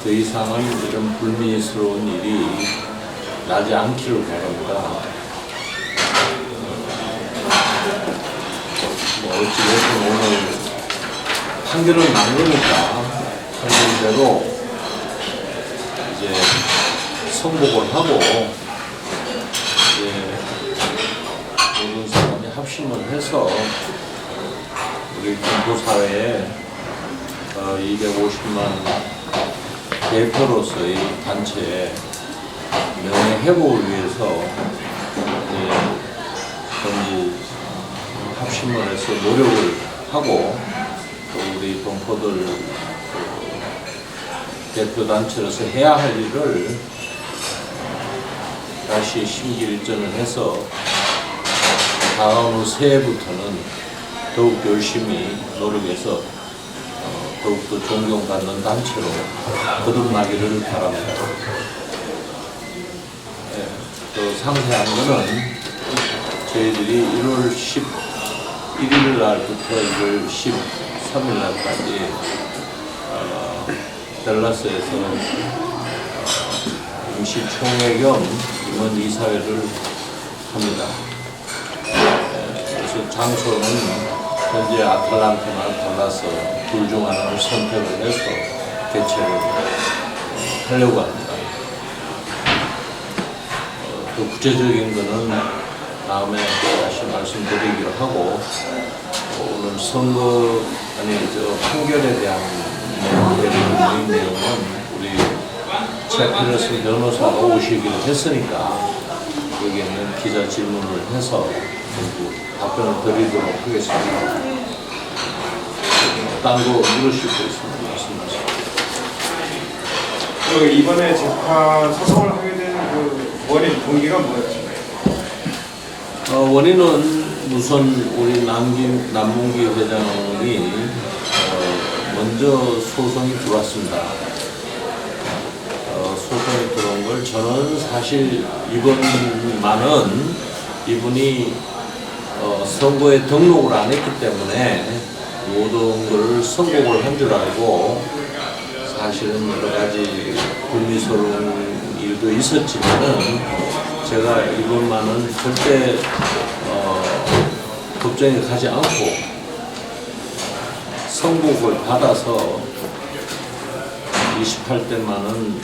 더 이상은 이런 불미스러운 일이 나지 않기를 바랍니다. 뭐 어찌됐든 오늘 판결은 난 거니까 판결대로 이제 선고를 하고 이제 모든 사람이 합심을 해서 우리 경부사회에 250만 대표로서의 단체의 명예 회복을 위해서 이제 전부 합심을 해서 노력을 하고 또 우리 동포들 대표 단체로서 해야 할 일을 다시 심기일전을 해서 다음 새해부터는 더욱 열심히 노력해서 더욱더 존경받는 단체로 거듭나기를 바랍니다. 네, 또 상세한 것은 저희들이 1월 11일 날부터 1월 13일 날까지 댈러스에서 임시총회 겸 임원 이사회를 합니다. 그래서 장소는 현재 아틀란타나 댈러스 둘 중 하나를 선택을 해서 개최를 하려고 합니다. 또 구체적인 것은 다음에 다시 말씀드리기로 하고 오늘 선거 판결에 대한 내용은 우리 채플러스 변호사가 오시기로 했으니까 여기 있는 기자 질문을 해서 전부 답변을 드리도록 하겠습니다. 딴 거 물으실 거 있으면 말씀하세요. 이번에 재판 소송을 하게 된 그 원인, 동기가 뭐였죠? 원인은 우선 우리 남문기 회장이 먼저 소송이 들어왔습니다. 소송이 들어온 걸 저는 사실 이번만은 이분이 선거에 등록을 안 했기 때문에 모든 걸 선고를 한 줄 알고 사실은 여러 가지 불미스러운 일도 있었지만은 제가 이번만은 절대 법정에 가지 않고 선고를 받아서 28대만은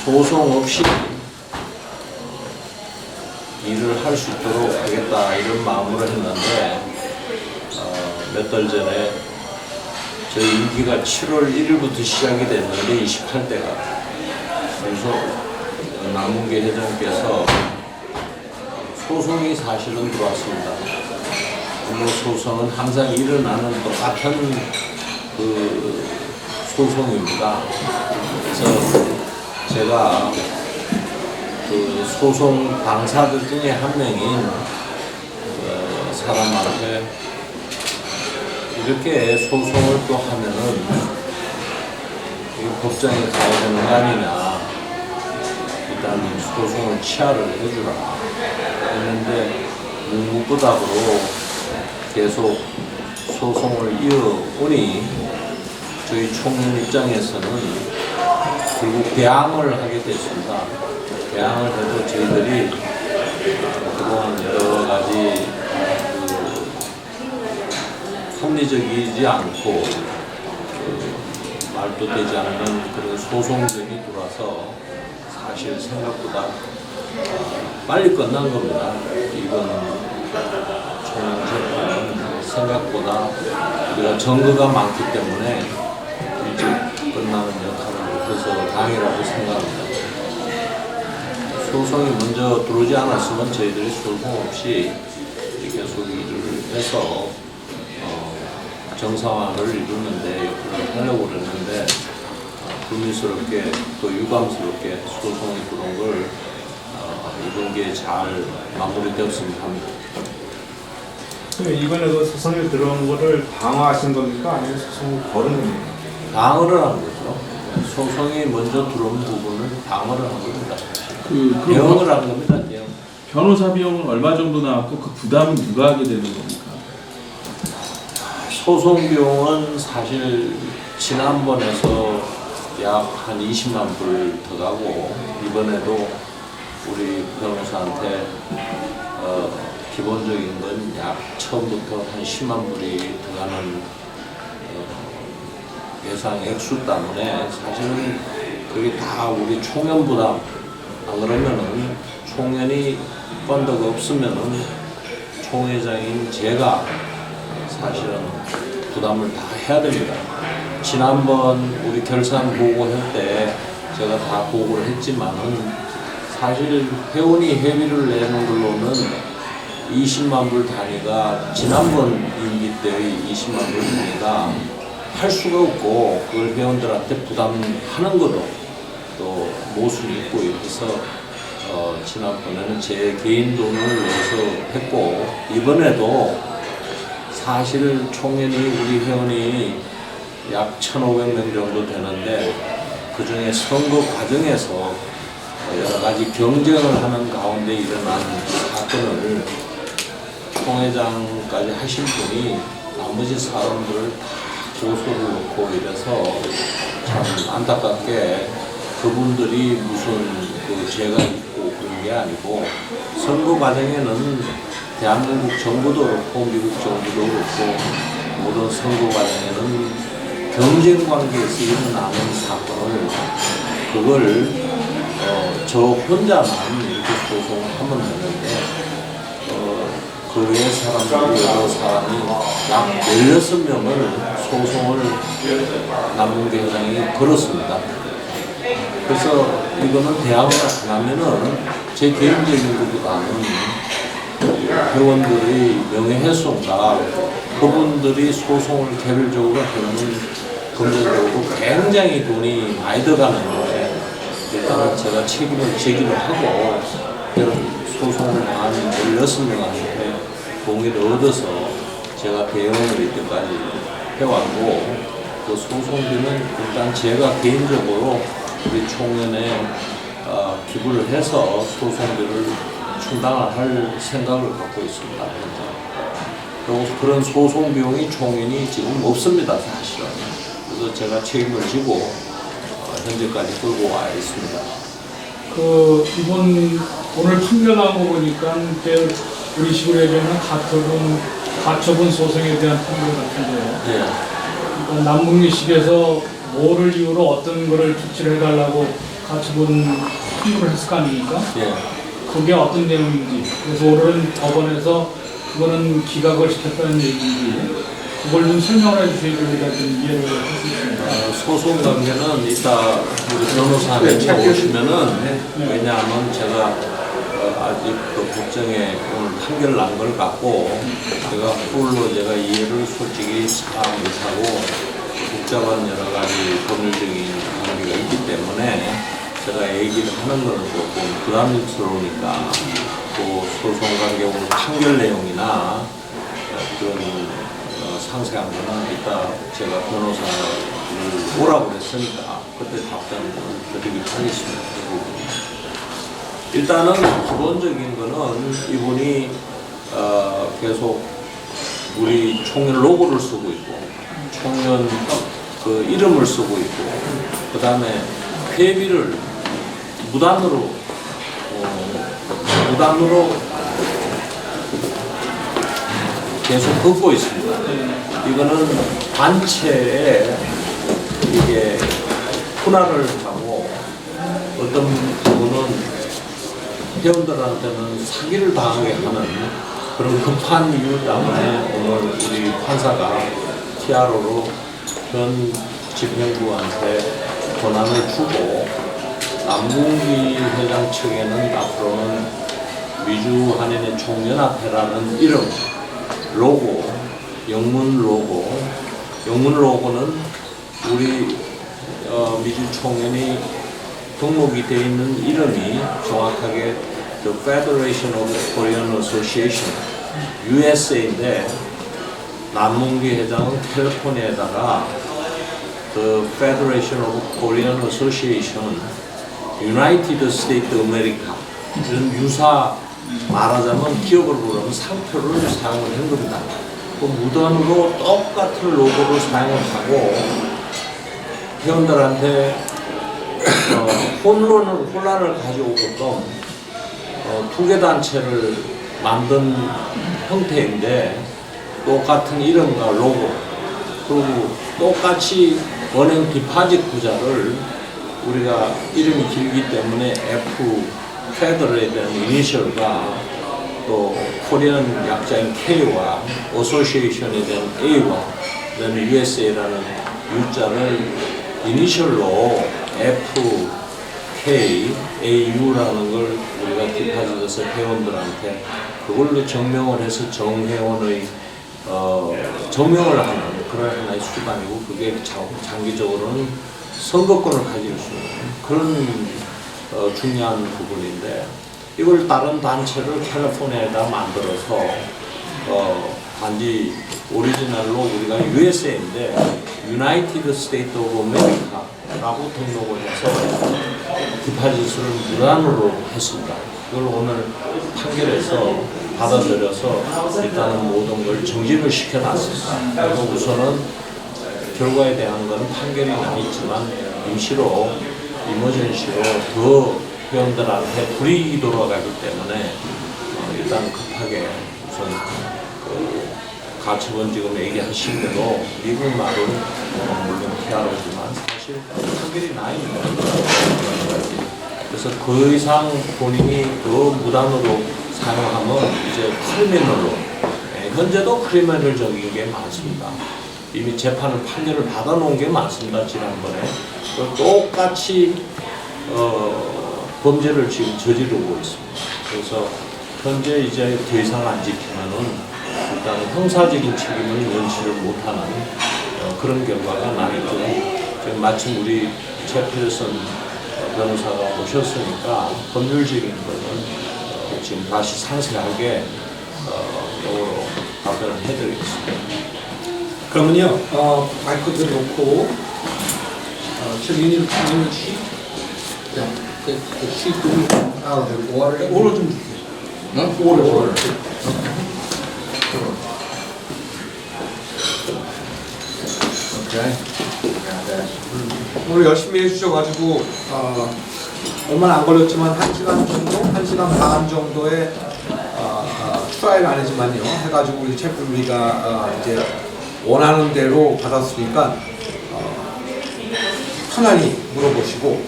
소송 없이 일을 할 수 있도록 하겠다 이런 마음으로 했는데 몇 달 전에 저희 임기가 7월 1일부터 시작이 됐는데 28대가 그래서 남문기 회장께서 소송이 사실은 들어왔습니다. 소송은 항상 일어나는 똑같은 그 소송입니다. 그래서 제가 그 소송 당사자 중에 한 명인 사람한테 이렇게 소송을 또 하면은 법정에 가야 되는 거 아니냐, 일단 소송을 취하를 해주라 했는데 묵묵부답으로 계속 소송을 이어오니 저희 총리 입장에서는 결국 대항을 하게 됐습니다. 대항을 해도 저희들이 그동안 여러 가지 합리적이지 않고 말도 되지 않는 그런 소송전이 들어와서 사실 생각보다 빨리 끝난 겁니다. 이번 총재판은 생각보다 우리가 증거가 많기 때문에 일찍 끝나는 역할을 못해서 다행이라고 생각합니다. 소송이 먼저 들어오지 않았으면 저희들이 소송 없이 계속 일을 해서 정상화를 이루는데 역할을 하려고 그랬는데 불미스럽게 또 유감스럽게 소송이 들어온 걸 이번 게 잘 마무리되었으면 합니다. 이번에 그 소송이 들어온 거를 방어하신 겁니까? 아니면 소송을 거는 겁니까? 방어를 한 거죠. 소송이 먼저 들어온 부분을 방어를 한 겁니다. 대응을 한 겁니다. 대응. 변호사 비용은 얼마 정도 나왔고 그 부담은 누가 하게 되는 겁니까? 소송 비용은 사실 지난번에서 약 한 20만 불 더 가고 이번에도 우리 변호사한테 기본적인 건 약 처음부터 한 10만 불이 들어가는 예상 액수 때문에 사실은 그게 다 우리 총연 부담. 안 그러면은 총연이 펀드가 없으면은 총회장인 제가 사실은 부담을 다 해야 됩니다. 지난번 우리 결산 보고할 때 제가 다 보고를 했지만은 사실 회원이 회비를 내는 걸로는 20만 불 단위가 지난번 임기 때의 20만 불 단위가 할 수가 없고 그걸 회원들한테 부담하는 것도 또 모순이 있고 이래서 지난번에는 제 개인 돈을 내서 했고 이번에도 사실 총연이 우리 회원이 약 1,500명 정도 되는데 그 중에 선거 과정에서 여러 가지 경쟁을 하는 가운데 일어난 사건을 총회장까지 하신 분이 나머지 사람들을 다 고소를 놓고 이래서 참 안타깝게 그분들이 무슨 그 죄가 있고 그런 게 아니고 선거 과정에는 대한민국 정부도 그렇고 미국 정부도 그렇고 모든 선거 과정에는 경쟁 관계에서 일어나는 사건을 그걸 저 혼자만 이렇게 소송하면 되는데 그 외 사람들이 여러 사람이 약 16명을 소송을 남문계 회장이 걸었습니다. 그래서 이거는 대학을 안 하면은 제 개인적인 것보다는 회원들의 명예훼손과 그분들이 소송을 개별적으로 하는 금전적으로 굉장히 돈이 많이 들어가는데 일단은 제가 책임을 지기로 하고 소송을 한 16명한테 동의를 얻어서 제가 대응을 이때까지 해왔고 그 소송비는 일단 제가 개인적으로 우리 총연에 기부를 해서 소송비를 충당을 할 생각을 갖고 있습니다. 그리고 그런 소송 비용이 총연이 지금 없습니다, 사실은. 그래서 제가 책임을 지고 현재까지 끌고 와 있습니다. 이번 오늘 판결 나온 거 보니까 우리 식으로 얘기하면 가처분 소송에 대한 판결 같은데요. 네. 그러니까 남북미식에서 뭐를 이유로 어떤 거를 조치를 해달라고 가처분 판결을 했을 거 아닙니까? 네. 그게 어떤 내용인지, 그래서 오늘은 법원에서 그거는 기각을 시켰다는 얘기인지 그걸 좀 설명을 해주셔야 우리가 좀 이해를 할 수 있습니다. 소송 관계는 이따 우리 변호사님이 오시면은 왜냐하면 제가 아직 그 법정에 오늘 판결 난 걸 갖고 제가 풀로 제가 이해를 솔직히 잘 못하고 복잡한 여러 가지 법률적인 관계가 있기 때문에 제가 얘기를 하는 거는 조금 부담스러우니까 또 소송 관계 오늘 판결 내용이나 그런 상세한 거는 이따 제가 변호사를 오라고 그랬으니까 그때 답변을 드리도록 하겠습니다. 일단은 기본적인 거는 이분이 계속 우리 총연 로고를 쓰고 있고 총연 그 이름을 쓰고 있고 그 다음에 회비를 무단으로 계속 걷고 있습니다. 이거는 단체에 이게 분할을 하고 어떤 부분은 회원들한테는 사기를 당하게 하는 그런 급한 이유 때문에 오늘 우리 판사가 TRO로 현 집행부한테 권한을 주고 남궁기 회장 측에는 앞으로는 미주한인의 총연합회라는 이름, 로고, 영문 로고는 우리 미주 총연이 등록이 되어 있는 이름이 정확하게 The Federation of Korean Association, USA인데 남문기 회장은 캘리포니아에다가 The Federation of Korean Association, United States of America 이런 유사 말하자면 기업을 부르면 상표를 사용을 한 겁니다. 그 무단으로 똑같은 로고를 사용하고 회원들한테 혼란을 가져오게끔 투개 단체를 만든 형태인데 똑같은 이름과 로고 그리고 똑같이 은행 디파짓 구자를 우리가 이름이 길기 때문에 F 페더럴에 대한 이니셜과 또 코리안 약자인 K와 어소시에이션에 대한 A와 그다음에 USA라는 U자를 이니셜로 F, K, AU라는 걸 우리가 디파짓에서 회원들한테 그걸로 정명을 해서 정회원의 정명을 하는 그런 하나의 수단이고 그게 장기적으로는 선거권을 가질 수 있는 그런 중요한 부분인데 이걸 다른 단체를 캘리포니아에다 만들어서 단지 오리지널로 우리가 USA인데 United States of America라고 등록을 해서 디파짓을 무단으로 했습니다. 그걸 오늘 판결에서 받아들여서 일단은 모든 걸 정지를 시켜놨습니다. 그리고 우선은 결과에 대한 건 판결이 나있지만 임시로 이머전시로 더 회원들한테 불이익이 돌아가기 때문에 일단 급하게 우선 가처분 지금 얘기하신 대로 미국 말은 물론 피하로지만 사실 판결이 나 있는 거예요. 그래서 그 이상 본인이 더 무단으로 사용하면 이제 크리미널로 현재도 크리미널적인 게 많습니다. 이미 재판을 판결을 받아놓은 게 많습니다. 지난번에 똑같이 범죄를 지금 저지르고 있습니다. 그래서 현재 이제 더 이상 안 지키면은 일단 형사적인 책임을 면치를 못하는 그런 결과가 나겠죠. 지금 마침 우리 최필선 변호사가 오셨으니까 법률적인 거는 지금 다시 상세하게 영어로 답변을 해드리겠습니다. 그러면요, 마이크를 놓고, so you need to sheet? Yeah, the sheet out of the water. 오로 좀 주세요. 응? 오로. 오늘 열심히 해주셔가지고 얼마나 안 걸렸지만 1시간 정도, 1시간 반 정도의 트라이를 안 했지만요 해가지고 우리 챔프 우리가 이제 원하는 대로 받았으니까 편안히 물어보시고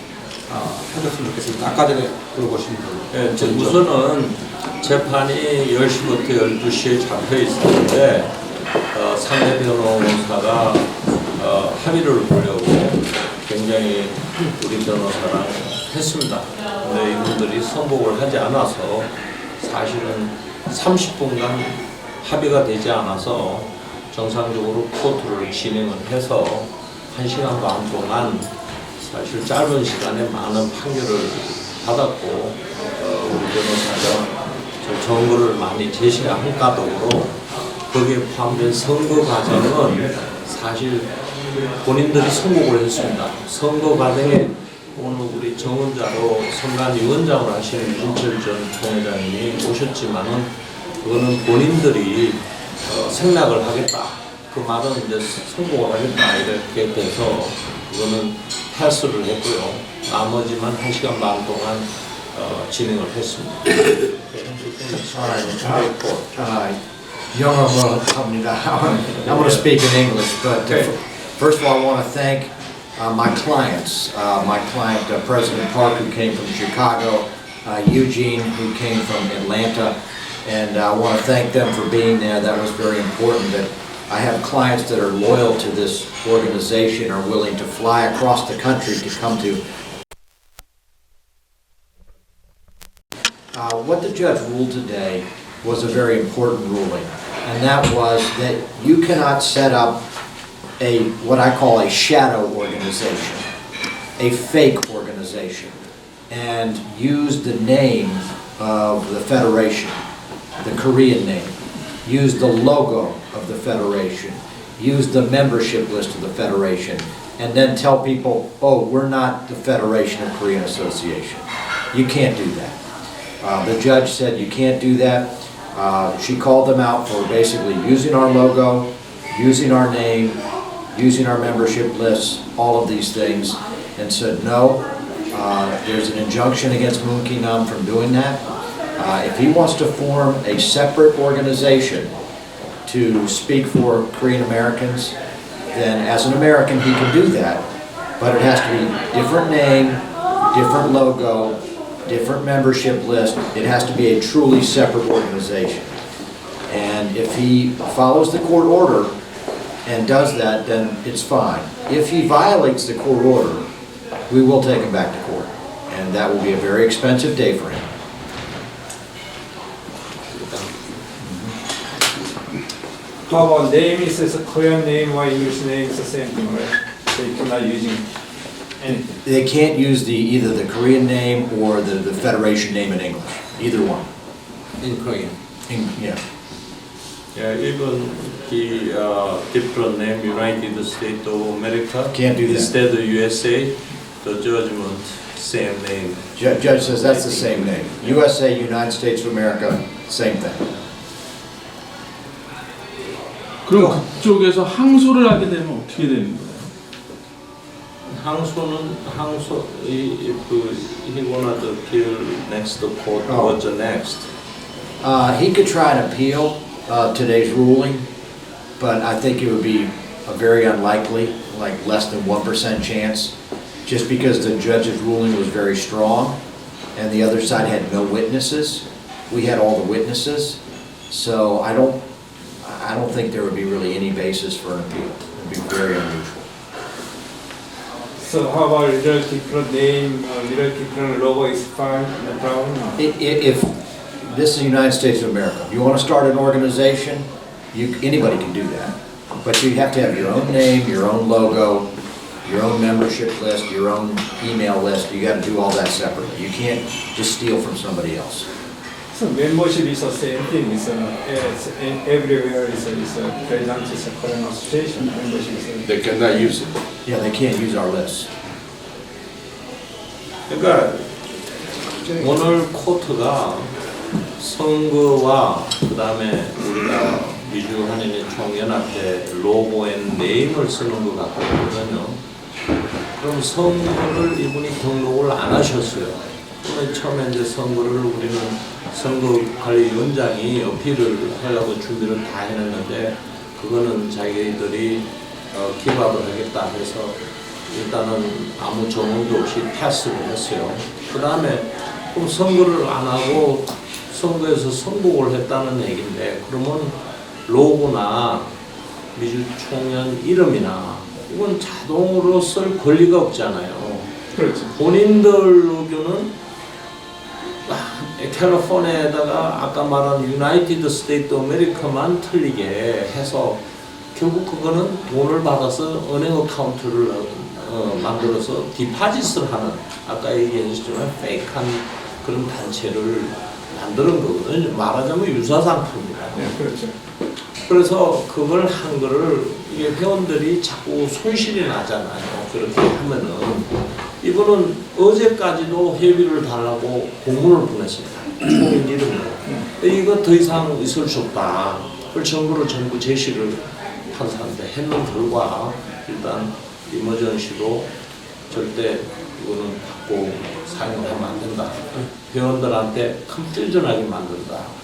해줬으면 좋겠습니다. 아까 전에 물어보신 분. 네, 우선은 재판이 10시부터 12시에 잡혀 있었는데 상대 변호사가 합의를 보려고 굉장히 우리 변호사랑 했습니다. 근데 이분들이 선복을 하지 않아서 사실은 30분간 합의가 되지 않아서 정상적으로 코트를 진행을 해서 1시간 반 동안 사실 짧은 시간에 많은 판결을 받았고 우리 변호사가 정보를 많이 제시한 까닭으로 거기에 포함된 선거 과정은 사실 본인들이 선곡을 했습니다. 선거 과정에 오늘 우리 정원자로 선관위원장을 하시는 윤철 전 총회장님이 오셨지만은 그거는 본인들이 생략을 하겠다. 그 말은 이제 선곡을 하겠다 이렇게 돼서 그거는 패스를 했고요. 나머지만 1시간 반 동안 진행을 했습니다. 영어로 합니다. I'm going to speak in English, but first of all, I want to thank my clients. My client, President Park, who came from Chicago, Eugene, who came from Atlanta, and I want to thank them for being there. That was very important. That I have clients that are loyal to this organization, are willing to fly across the country to come to. What the judge ruled today was a very important ruling, and that was that you cannot set up what I call a shadow organization, a fake organization, and use the name of the Federation, the Korean name, use the logo of the Federation, use the membership list of the Federation, and then tell people, oh, we're not the Federation of Korean Association. You can't do that. The judge said you can't do that. She called them out for basically using our logo, using our name, using our membership lists, all of these things, and said, no, there's an injunction against Moon Ki Nam from doing that. If he wants to form a separate organization to speak for Korean Americans, then as an American, he can do that, but it has to be different name, different logo, different membership list. It has to be a truly separate organization. And if he follows the court order and does that, then it's fine. If he violates the court order, we will take him back to court. And that will be a very expensive day for him. How about name is a Korean name or English name, it's the same thing, right? So you cannot using anything. They can't use either the Korean name or the Federation name in English, either one. In Korean. Yeah. Yeah, even the different name, United States of America. Can't do that. Instead of USA, the judgment, same name. Judge says that's the same name. USA, United States of America, same thing. 그럼 그쪽에서 항소를 하게 되면 어떻게 되는 거예요? 항소, if he wanted to appeal next to court, Oh. what's the next? He could try and appeal today's ruling, but I think it would be a very unlikely, like less than 1% chance, just because the judge's ruling was very strong and the other side had no witnesses. We had all the witnesses, so I don't think there would be really any basis for an appeal. It would be very unusual. So how about little different name, little different logo is fine, no problem? If this is the United States of America, if you want to start an organization, anybody can do that. But you have to have your own name, your own logo, your own membership list, your own email list. You got to do all that separately. You can't just steal from somebody else. So membership is the same thing, it's everywhere is present is a Korean association, membership is They cannot use it. Yeah, they can't use our list. 그러니까 오늘 코트가 선거와 그다음에 우리가 미주 한인의 총연합회 로고 앤 네임을 쓰는 것 같거든요. 그럼 선거를 이분이 등록을 안 하셨어요. 그러면 처음에 이제 선거를 우리는 선거관리위원장이 어필을 하려고 준비를 다 해놨는데 그거는 자기들이 기밥을 하겠다 해서 일단은 아무 정황도 없이 패스를 했어요. 그 다음에 그럼 선거를 안 하고 선거에서 선곡을 했다는 얘기인데 그러면 로고나 미주총연 이름이나 이건 자동으로 쓸 권리가 없잖아요. 그렇죠. 본인들 의견은 캘리포니아에다가 아까 말한 유나이티드 스테이트 아메리카만 틀리게 해서 결국 그거는 돈을 받아서 은행 어카운트를 만들어서 디파짓을 하는 아까 얘기했지만 페이크한 그런 단체를 만드는 거거든요. 말하자면 유사상품이라. 네, 그렇죠. 그래서 그걸 한 거를 이게 회원들이 자꾸 손실이 나잖아요. 그렇게 하면은 이분은 어제까지도 회비를 달라고 공문을 보냈습니다. 총인 이름으로. 이거 더 이상 있을 수 없다. 그걸 정부를 전부 제시를 판사한테 했는 결과 일단 이머전시도 절대 이거는 받고 사용하면 안 된다. 회원들한테 컨퓨전하게 만든다.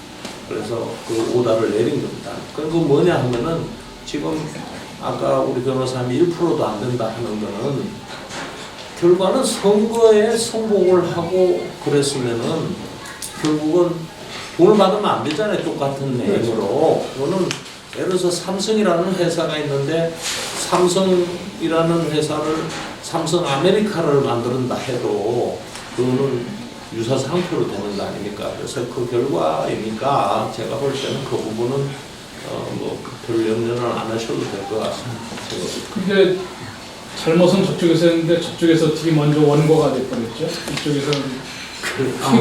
그래서 그 오다를 내린 겁니다. 그거 뭐냐 하면은 지금 아까 우리 변호사님이 1%도 안 된다 하는 거는 결과는 선거에 성공을 하고 그랬으면은 결국은 돈을 받으면 안 되잖아요. 똑같은 내용으로. 이거는 예를 들어서 삼성이라는 회사가 있는데 삼성이라는 회사를 삼성 아메리카를 만든다 해도 그거는 유사 상표로 되는 거 아닙니까? 그래서 그 결과이니까 제가 볼 때는 그 부분은 별 염려는 안 하셔도 될 것 같습니다. 근데 잘못은 저쪽에서 했는데 저쪽에서 어떻게 먼저 원고가 돼버렸죠? 이쪽에서는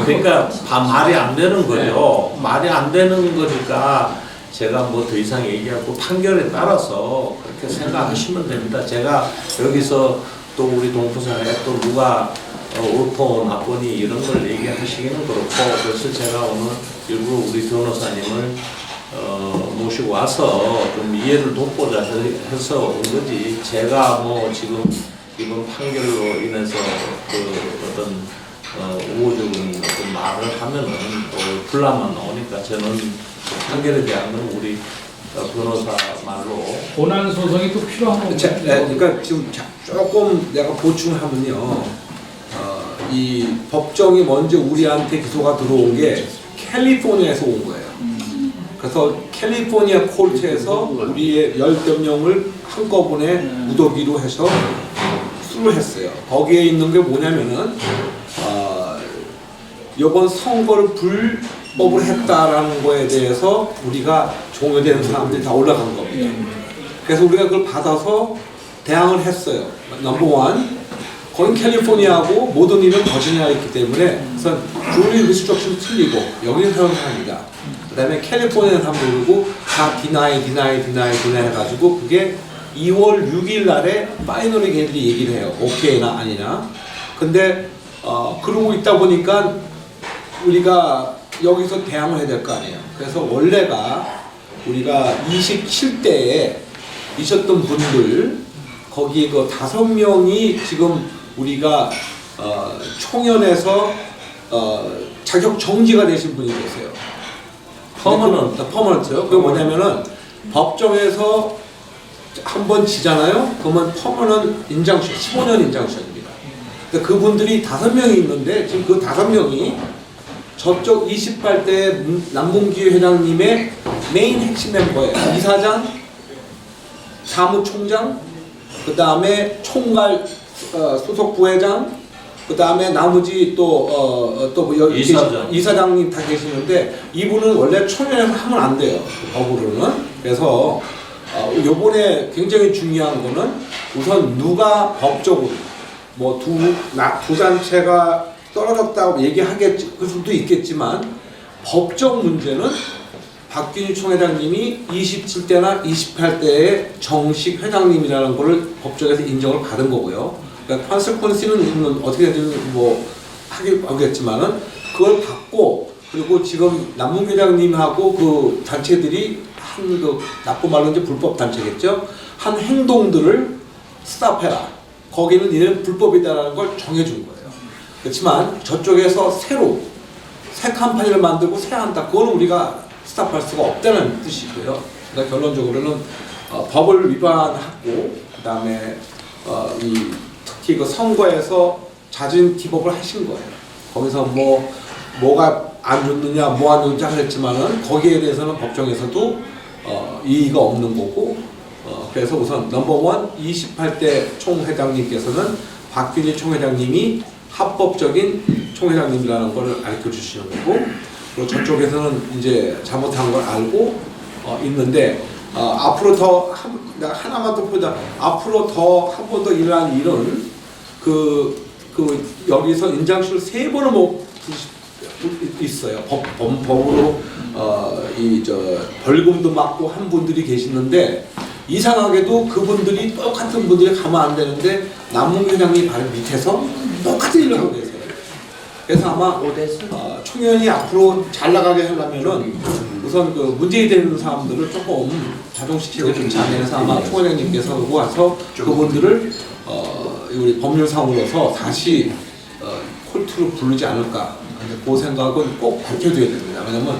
그러니까 말이 안 되는 거예요. 말이 안 되는 거니까 제가 뭐 더 이상 얘기하고 판결에 따라서 그렇게 생각하시면 됩니다. 제가 여기서 또 우리 동부사에 또 누가 옳고 나쁘니 이런 걸 얘기하시기는 그렇고, 그래서 제가 오늘 일부러 우리 변호사님을 모시고 와서 좀 이해를 돕고자 해서 온 거지. 제가 뭐 지금 이번 판결로 인해서 그 어떤 우호적인 어떤 말을 하면은 또 분란만 나오니까 저는 판결에 대한 건 우리 변호사 말로. 고난 소송이 또 필요한 거죠. 그러니까 지금 조금 내가 보충하면요. 이 법정이 먼저 우리한테 기소가 들어온 게 캘리포니아에서 온 거예요. 그래서 캘리포니아 콜트에서 우리의 10여 명을 한꺼번에 무더기로 해서 수를 했어요. 거기에 있는 게 뭐냐면은 이번 선거를 불법으로 했다라는 거에 대해서 우리가 종료되는 사람들이 다 올라간 겁니다. 그래서 우리가 그걸 받아서 대항을 했어요. 넘버 원, 거긴 캘리포니아하고 모든 일은 버지니아에 있기 때문에 우선 주리 리스트럭션이 틀리고 여기는 사용합니다. 그 다음에 캘리포니아는 한번 모르고 다 디나이 해가지고 그게 2월 6일 날에 파이널리 걔들이 얘기를 해요. 오케이나 아니나. 근데 그러고 있다 보니까 우리가 여기서 대항을 해야 될 거 아니에요. 그래서 원래가 우리가 27대에 있었던 분들 거기 그 5명이 지금 우리가 총연에서 자격 정지가 되신 분이 계세요. 퍼머넌트요. 그게 뭐냐면은 법정에서 한 번 지잖아요. 그러면 퍼머넌트 인장션, 15년 인장션입니다. 근데 그분들이 5명이 있는데 지금 그 5명이 저쪽 28대 남봉기 회장님의 메인 핵심 멤버예요. 이사장, 사무총장, 그 다음에 총괄 소속 부회장, 그 다음에 나머지 또 여기 이사장님 다 계시는데 이분은 원래 총회에서 하면 안 돼요. 법으로는. 그래서 요번에 굉장히 중요한 거는 우선 누가 법적으로 뭐 두 단체가 떨어졌다고 얘기하겠지, 그 수도 있겠지만 법적 문제는 박균희 총회장님이 27대나 28대의 정식 회장님이라는 것을 법정에서 인정을 받은 거고요. 그러니까 컨세퀀스는 어떻게 되는지 뭐 하겠지만은 그걸 받고, 그리고 지금 남문 회장님하고 그 단체들이 한 그 나쁜 말로 이제 불법 단체겠죠. 한 행동들을 스탑해라. 거기는 이는 불법이다라는 걸 정해준 거예요. 그렇지만 저쪽에서 새 컴퍼니를 만들고 새 한다. 그거는 우리가 스탑할 수가 없다는 뜻이고요. 그러니까 결론적으로는 법을 위반하고 그다음에 특히 그 선거에서 잦은 기법을 하신 거예요. 거기서 뭐가 안 좋느냐, 뭐 안 좋느냐 그랬지만은 거기에 대해서는 법정에서도 이의가 없는 거고, 그래서 우선 넘버 원 28대 총회장님께서는 박균희 총회장님이 합법적인 총회장님이라는 걸 알려 주시는 거고, 그리고 저쪽에서는 이제 잘못한 걸 알고 있는데 앞으로 더 내가 하나만 더 보자. 앞으로 더 한 번 더 일어난 일은 여기서 인장실을 3번을 못 있어요. 법으로 벌금도 맞고 한 분들이 계시는데 이상하게도 그분들이 똑같은 분들이 가면 안 되는데 남문 회장님 바로 밑에서 똑같은 일을 하고 계세요. 그래서 아마 총연이 앞으로 잘 나가게 하려면은 우선 그 문제가 되는 사람들을 조금 자동시키고 좀 잘내서 아마 총회장님께서 와서 그분들을 우리 법률상으로서 다시 콜트로 부르지 않을까. 그 생각은 꼭 밝혀줘야 됩니다. 왜냐면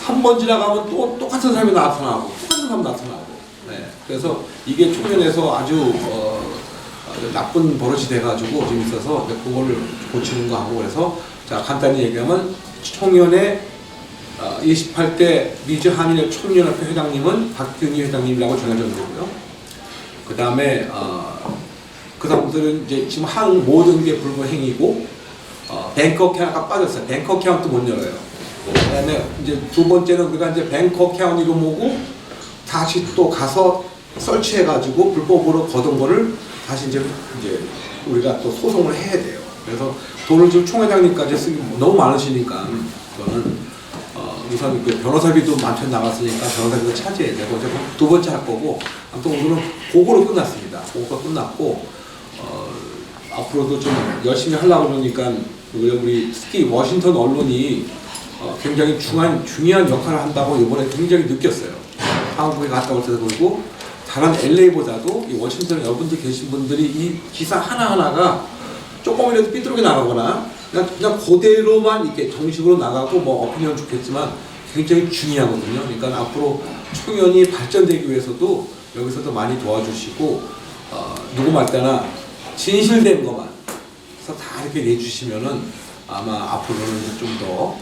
한 번 지나가면 또 똑같은 사람이 나타나고 똑같은 사람 나타나고. 네. 그래서 이게 총연에서 아주 나쁜 버릇이 돼가지고 좀 있어서 그거를 고치는 거 하고, 그래서 자 간단히 얘기하면 총연의 28대 미주 한인의 총연합회 회장님은 박균희 회장님이라고 정해져 있고요. 그 다음에 그 사람들은 이제 지금 한 모든 게 불법행위고 뱅크 어카운트가 빠졌어요. 뱅크 어카운트 못 열어요. 그 다음에 이제 두 번째는 우리가 이제 뱅크 어카운트가 뭐고 다시 또 가서 설치해가지고 불법으로 거둔 거를 다시 이제 우리가 또 소송을 해야 돼요. 그래서 돈을 지금 총회장님까지 쓰기 너무 많으시니까 그거는 우선 그 변호사비도 많이 나갔으니까 변호사비도 차지해야 되고 이제 두 번째 할 거고, 아무튼 오늘은 그거로 끝났습니다. 그거가 끝났고 앞으로도 좀 열심히 하려고 그러니까 우리 특히 워싱턴 언론이 굉장히 중요한 역할을 한다고 이번에 굉장히 느꼈어요. 한국에 갔다 올 때도 그렇고 다른 LA보다도 이 워싱턴에 여러분들 계신 분들이 이 기사 하나하나가 조금이라도 삐뚤게 나가거나 그냥 그대로만 이렇게 정식으로 나가고 뭐 어필하면 좋겠지만 굉장히 중요하거든요. 그러니까 앞으로 청년이 발전되기 위해서도 여기서도 많이 도와주시고 누구 말때나 진실된 것만 그래서 다 이렇게 내주시면은 아마 앞으로는 좀 더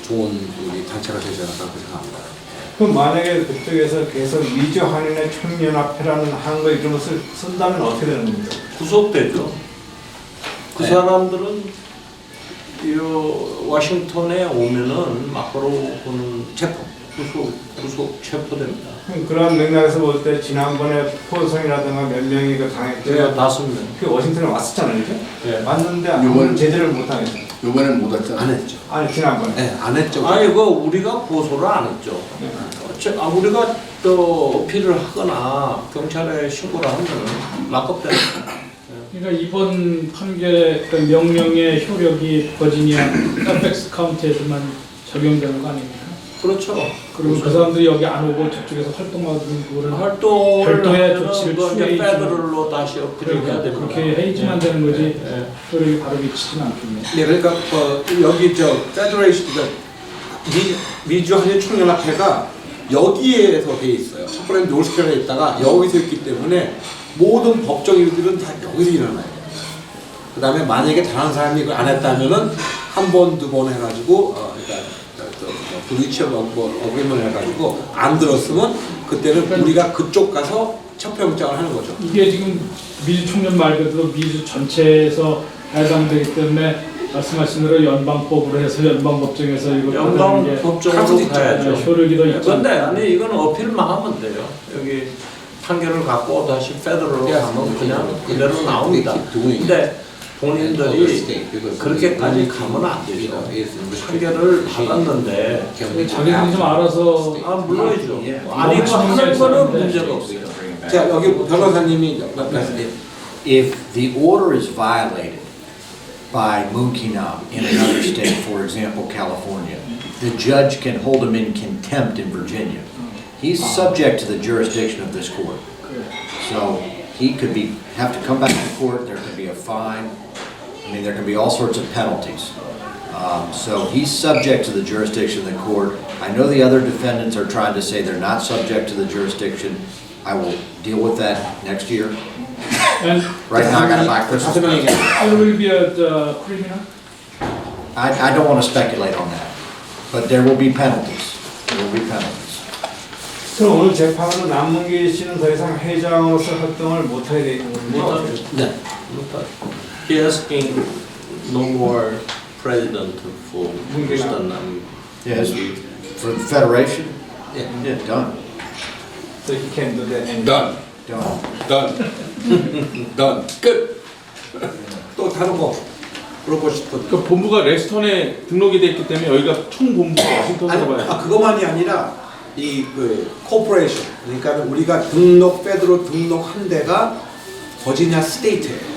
좋은 우리 단체가 되지 않을까 생각합니다. 그럼 만약에 그쪽에서 계속 미주 한인의 총연합회라는 한거 이름을 쓴다면 어떻게 되는 겁니까? 구속되죠. 그 네. 사람들은 이 워싱턴에 오면은 막바로 그는 구속 체포됩니다. 그럼 그런 맥락에서 볼 때 지난번에 포성이라든가 몇 명이 그 당했죠. 5명. 그 워싱턴에 왔었잖아요, 이렇게? 예. 왔는데 아무런 제재를 못 당했어요. 요번엔 못 왔잖아. 안 했죠. 아니 지난번에. 네, 안 했죠. 아니 그 우리가 고소를 안 했죠. 우리가 또 어필을 하거나 경찰에 신고를 하면 락업됩니다. 그러니까 이번 판결의 그 명령의 효력이 버지니아 페펙스 카운티에서만 적용되는 거 아닙니까? 그렇죠. 그리고 그 사람들이 여기 안 오고 저쪽에서 활동하는 그거를 활동을 별도의 하면은 조치를 그 이제 취해야지. 페더럴로 다시 어필을 해야 됩니다. 그렇게 해야지만 되는 거지 예. 효력이 바로 미치지는 않겠네요. 네, 그러니까 여기 페더레이션 미주 한인 총연합회가 여기에서 돼 있어요. 첫 번째 노스캐롤라인에 있다가 여기서 있기 때문에 모든 법적 일들은 다 여기서 일어나요. 그 다음에 만약에 다른 사람이 이걸 안 했다면은 한 번, 두 번 해가지고 그러니까 브리치 어그리먼 해가지고 안 들었으면 그때는 우리가 그쪽 가서 첩병장을 하는 거죠. 이게 지금 미주 총련 말 그대로 미주 전체에서 해당되기 때문에 말씀하신 대로 연방법으로 해서 연방법정에서 이거 연방 법정으로 가야죠. 효력이 더 있죠. 그런데 아니 이건 어필만 하면 돼요. 여기 판결을 갖고 다시 페더럴로 가면 그냥 그대로 나옵니다. 근데 본인들이 그렇게까지 가면 안 되죠. 판결을 받았는데 자기들이 좀 알아서 물론이죠. 아니 그 하는 거는 문제가 없어요. 자, 여기 변호사님이 말씀해. If the order is violated by Munkinam in another state, for example, California, the judge can hold him in contempt in Virginia. He's subject to the jurisdiction of this court. So he could have to come back to court, there could be a fine. I mean, there can be all sorts of penalties. So he's subject to the jurisdiction of the court. I know the other defendants are trying to say they're not subject to the jurisdiction. I will deal with that next year. And Right now, I got to buy Christmas. there will be a criminal. I don't want to speculate on that, but there will be penalties. There will be penalties. 그럼 오늘 재판으로 남문기 씨는 더 이상 회장으로서 활동을 못하게 되는 겁니까? 네. He asking no more president for Houston. Yes. For the federation? 예. Yeah, done. So he can do that anymore. Done. Done. Done. 끝. 또 다른 거 물어보고 싶은. 그 본부가 레스턴에 등록이 돼 있기 때문에 여기가 총 본부가 워싱턴에서 봐요. 그것만이 아니라 그 코퍼레이션 그러니까 우리가 페더럴 등록한 데가 버지니아 스테이트예요.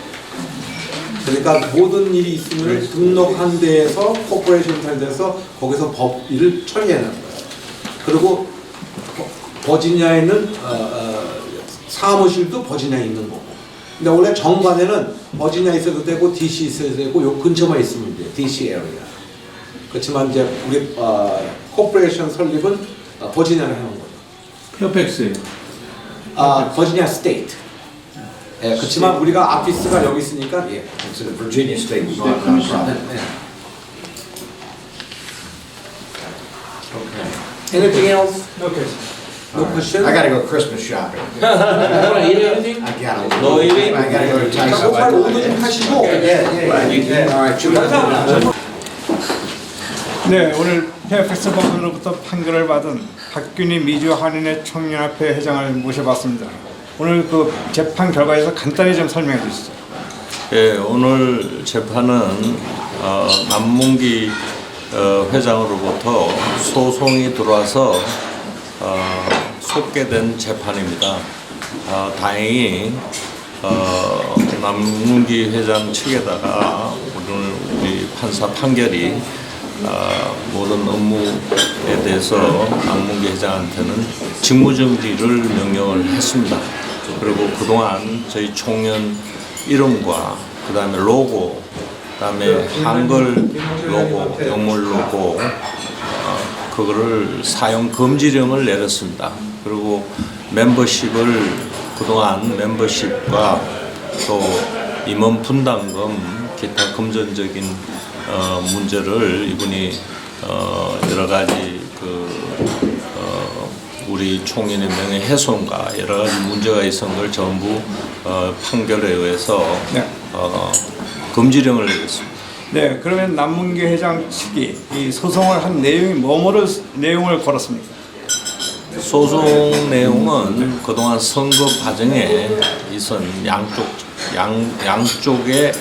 그러니까 모든 일이 있으면 등록한 데에서 코퍼레이션 살돼서 거기서 법 일을 처리하는 거예요. 그리고 버지니아에는 사무실도 버지니아에 있는 거고. 근데 원래 정관에는 버지니아에 있어도 되고 DC 있어도 되고 요 근처만 있으면 돼요. DC 에어리아. 그렇지만 이제 우리 코퍼레이션 설립은 버지니아를 하는 거죠. 페어팩스예요. 버지니아 스테이트. 예, 그렇지만 우리가 아피스가 여기 있으니까 예. It's a Virginia state nonprofit. Okay. Anything else? Okay. No question? I gotta go Christmas shopping. You wanna eat anything? I gotta. No eating? I gotta go to 자, Tyson. 빨리 오도 좀 하시고. All right, you 네, 오늘 페어팩스 법원으로부터 판결을 받은 박균희 미주 한인의 총연합회 회장을 모셔봤습니다. 오늘 그 재판 결과에서 간단히 좀 설명해 주시죠. 예, 오늘 재판은 남문기 회장으로부터 소송이 들어와서 속게된 재판입니다. 다행히 남문기 회장 측에다가 오늘 우리 판사 판결이 모든 업무에 대해서 남문기 회장한테는 직무정지를 명령을 했습니다. 그리고 그동안 저희 총련 이름과 그 다음에 로고, 그 다음에 한글 로고, 영문 로고, 그거를 사용 금지령을 내렸습니다. 그리고 멤버십을 그동안 멤버십과 또 임원 분담금, 기타 금전적인 문제를 이분이 여러 가지 우리 총연의 명예훼손과 여러 가지 문제가 있었던 걸 전부 판결에 의해서 금지령을 내렸습니다. 네, 그러면 남문기 회장 측이 이 소송을 한 내용이 뭐뭐를 내용을 걸었습니까? 소송 내용은 그동안 선거 과정에 있은 양쪽의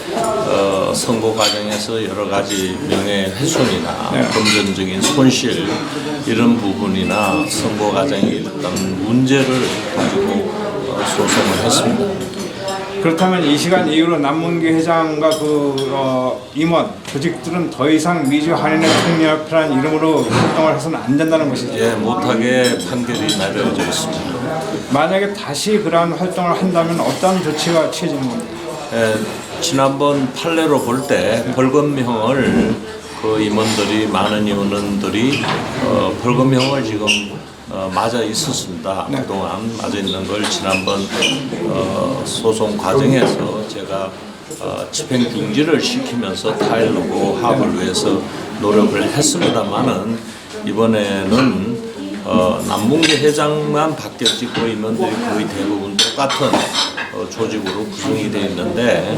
선거 과정에서 여러 가지 명예훼손이나 금전적인 손실 이런 부분이나 선거 과정에 어떤 문제를 가지고 소송을 했습니다. 그렇다면 이 시간 이후로 남문기 회장과 임원, 조직들은 더 이상 미주 한인의 총연합회라는 이름으로 활동을 해서는 안 된다는 것이죠. 예, 못하게 판결이 내려져 있습니다. 만약에 다시 그러한 활동을 한다면 어떤 조치가 취해지는 겁니까? 지난번 판례로 볼 때 벌금형을 많은 임원들이 벌금형을 지금 맞아 있었습니다. 그동안 맞아 있는 걸 지난번 소송 과정에서 제가 집행중지를 시키면서 타일르고 합을 위해서 노력을 했습니다만은 이번에는 남문기 회장만 바뀌었지 임원들이 거의 대부분 똑같은 조직으로 구성이 되어 있는데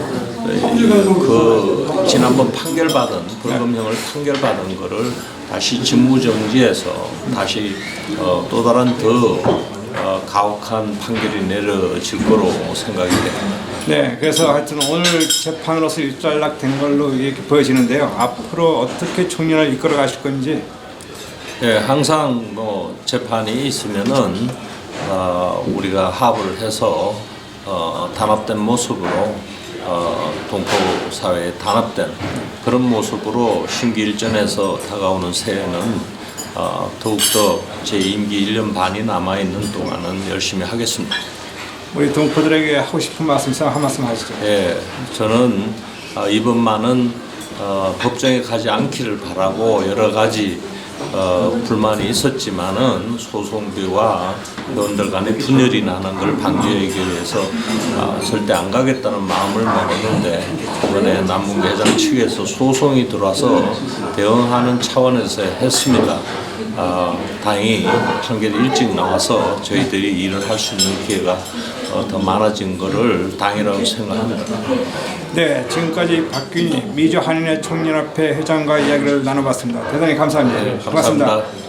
지난번 벌금형을 판결받은 거를 다시 직무정지해서 다시 또 다른 더 가혹한 판결이 내려질 거로 생각이 됩니다. 네, 그래서 하여튼 오늘 재판으로서 일단락된 걸로 이렇게 보여지는데요. 앞으로 어떻게 총련을 이끌어 가실 건지. 네, 항상 재판이 있으면은 우리가 합을 해서 단합된 모습으로 동포 사회에 단합된 그런 모습으로 심기일전에서 다가오는 새해는 더욱더 제 임기 1년 반이 남아있는 동안은 열심히 하겠습니다. 우리 동포들에게 하고 싶은 말씀 있으면 한 말씀 하시죠. 예, 저는 이번만은 법정에 가지 않기를 바라고 여러 가지 불만이 있었지만은 소송비와 의원들 간의 분열이 나는 걸 방지하기 위해서 절대 안 가겠다는 마음을 먹었는데 이번에 남문기 회장 측에서 소송이 들어와서 대응하는 차원에서 했습니다. 다행히 판결이 일찍 나와서 저희들이 일을 할 수 있는 기회가 더 많아진 것을 다행이라고 생각합니다. 네, 지금까지 박균희 미주 한인회 총연합회 회장과 이야기를 나눠봤습니다. 대단히 감사합니다. 네, 고맙습니다. 감사합니다.